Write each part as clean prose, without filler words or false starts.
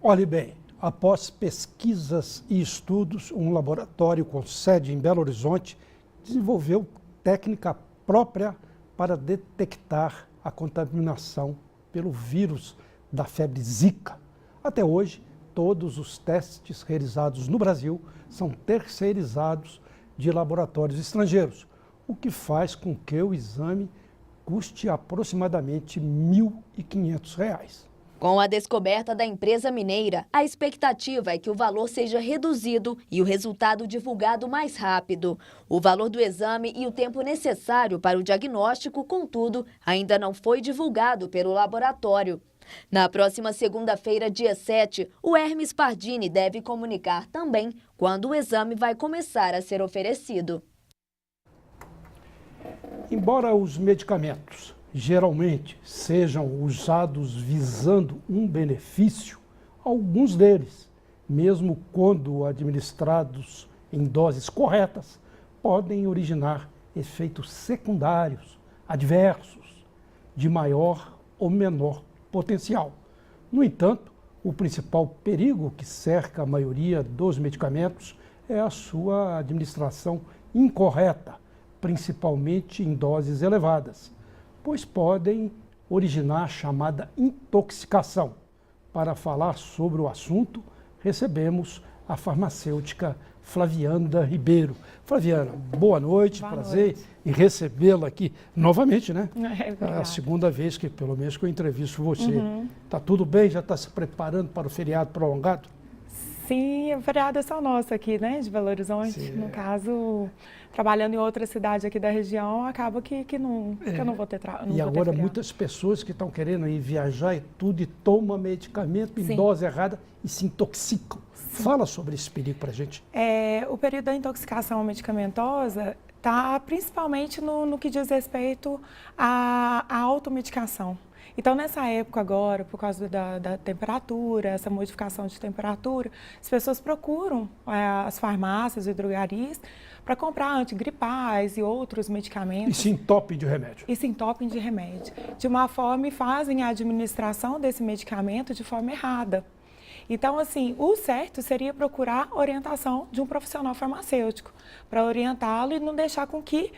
Olhe bem, após pesquisas e estudos, um laboratório com sede em Belo Horizonte desenvolveu técnica própria para detectar a contaminação pelo vírus da febre Zika. Até hoje, todos os testes realizados no Brasil são terceirizados de laboratórios estrangeiros, o que faz com que o exame custe aproximadamente R$ 1.500. Com a descoberta da empresa mineira, a expectativa é que o valor seja reduzido e o resultado divulgado mais rápido. O valor do exame e o tempo necessário para o diagnóstico, contudo, ainda não foi divulgado pelo laboratório. Na próxima segunda-feira, dia 7, o Hermes Pardini deve comunicar também quando o exame vai começar a ser oferecido. Embora os medicamentos geralmente sejam usados visando um benefício, alguns deles, mesmo quando administrados em doses corretas, podem originar efeitos secundários, adversos, de maior ou menor potencial. No entanto, o principal perigo que cerca a maioria dos medicamentos é a sua administração incorreta, principalmente em doses elevadas, pois podem originar a chamada intoxicação. Para falar sobre o assunto, recebemos a farmacêutica Flaviana Ribeiro. Flaviana, boa noite, prazer em recebê-la aqui novamente, né? É a segunda vez que, pelo menos, que eu entrevisto você. Tá tudo bem? Já está se preparando para o feriado prolongado? Sim, o feriado é só nosso aqui, né, de Belo Horizonte. Sim. No caso, trabalhando em outra cidade aqui da região, acaba que eu não vou ter trabalho. E agora muitas pessoas que estão querendo ir viajar e tudo, e tomam medicamento em dose errada e se intoxicam. Sim. Fala sobre esse perigo para a gente. O período da intoxicação medicamentosa está principalmente no que diz respeito à automedicação. Então, nessa época agora, por causa da temperatura, essa modificação de temperatura, as pessoas procuram as farmácias e drogarias para comprar antigripais e outros medicamentos. E se entopem de remédio. E se entopem de remédio. De uma forma, e fazem a administração desse medicamento de forma errada. Então, assim, o certo seria procurar orientação de um profissional farmacêutico para orientá-lo e não deixar com que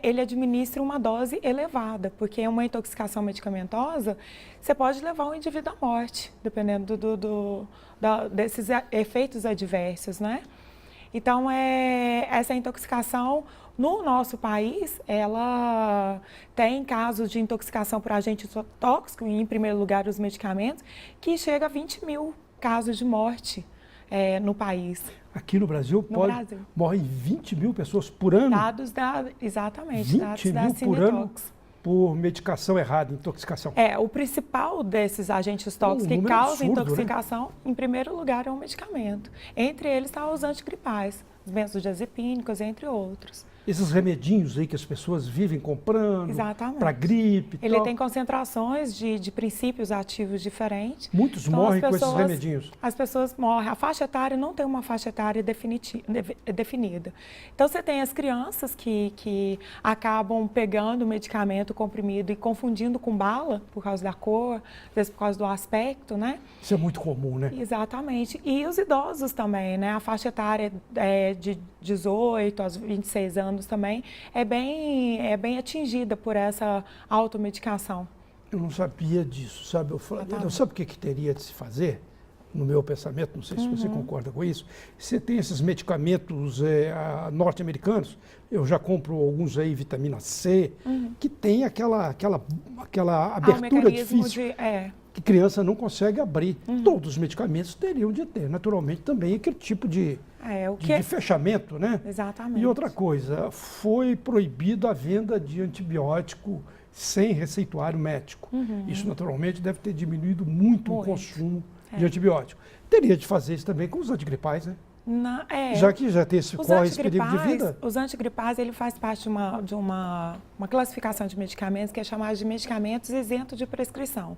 ele administre uma dose elevada, porque uma intoxicação medicamentosa, você pode levar o indivíduo à morte, dependendo desses efeitos adversos, né? Então, essa intoxicação, no nosso país, ela tem casos de intoxicação por agente tóxico, em primeiro lugar os medicamentos, que chega a 20 mil casos de morte no país. Aqui no Brasil, morrem 20 mil pessoas por ano? Exatamente, 20 dados mil da por ano Cinetox. Por medicação errada, intoxicação. O principal desses agentes tóxicos que causam intoxicação, né? Em primeiro lugar, é um medicamento. Entre eles estão os antigripais, os benzodiazepínicos, entre outros. Esses remedinhos aí que as pessoas vivem comprando para gripe. Ele tem concentrações de princípios ativos diferentes. Muitos morrem com esses remedinhos. As pessoas morrem. A faixa etária não tem uma faixa etária definida. Então, você tem as crianças que acabam pegando o medicamento comprimido e confundindo com bala, por causa da cor, às vezes por causa do aspecto, né? Isso é muito comum, né? Exatamente. E os idosos também, né? A faixa etária de 18 aos 26 anos também é bem atingida por essa automedicação. Eu não sabia disso, sabe? Sabe o que teria de se fazer? No meu pensamento, não sei se você concorda com isso. Você tem esses medicamentos norte-americanos, eu já compro alguns aí, vitamina C, que tem aquela abertura difícil. Que criança não consegue abrir. Todos os medicamentos teriam de ter, naturalmente, também aquele tipo de fechamento, né? Exatamente. E outra coisa, foi proibida a venda de antibiótico sem receituário médico. Isso, naturalmente, deve ter diminuído muito o consumo de antibiótico. Teria de fazer isso também com os antigripais, né? Já que já tem esse perigo de vida? Os antigripais, ele faz parte de uma classificação de medicamentos que é chamada de medicamentos isentos de prescrição.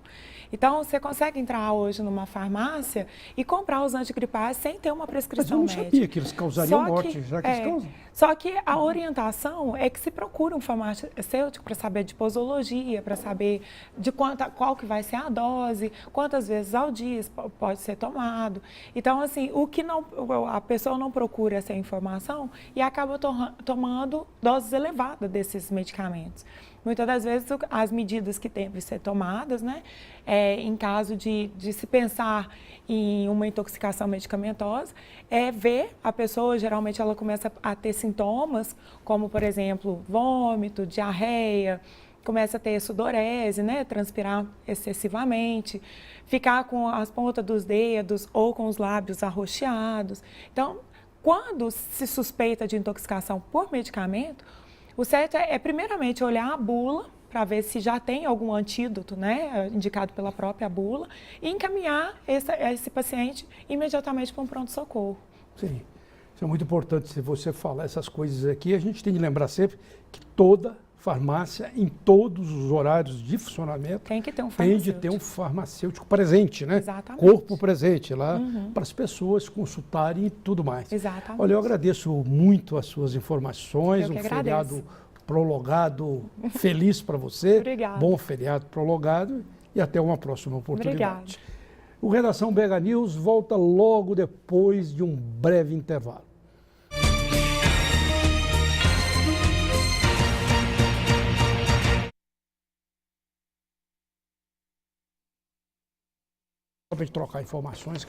Então, você consegue entrar hoje numa farmácia e comprar os antigripais sem ter uma prescrição médica. Mas eu não sabia que eles causariam morte, já que eles causam. Só que a orientação é que se procura um farmacêutico para saber de posologia, para saber de qual que vai ser a dose, quantas vezes ao dia pode ser tomado. Então, assim, a pessoa não procura essa informação e acaba tomando doses elevadas desses medicamentos. Muitas das vezes, as medidas que devem ser tomadas, né, em caso de se pensar em uma intoxicação medicamentosa, é ver a pessoa, geralmente ela começa a ter sintomas, como, por exemplo, vômito, diarreia, começa a ter sudorese, né, transpirar excessivamente, ficar com as pontas dos dedos ou com os lábios arroxeados. Então, quando se suspeita de intoxicação por medicamento, o certo é primeiramente olhar a bula para ver se já tem algum antídoto, né, indicado pela própria bula, e encaminhar esse paciente imediatamente para um pronto-socorro. Sim, isso é muito importante. Se você falar essas coisas aqui, a gente tem que lembrar sempre que toda farmácia, em todos os horários de funcionamento, tem que ter um farmacêutico. Tem de ter um farmacêutico presente, né? Exatamente. Corpo presente lá, para as pessoas consultarem e tudo mais. Exatamente. Olha, eu agradeço muito as suas informações, feriado prolongado feliz para você. Obrigada. Bom feriado prolongado e até uma próxima oportunidade. Obrigada. O Redação BH News volta logo depois de um breve intervalo. Para trocar informações.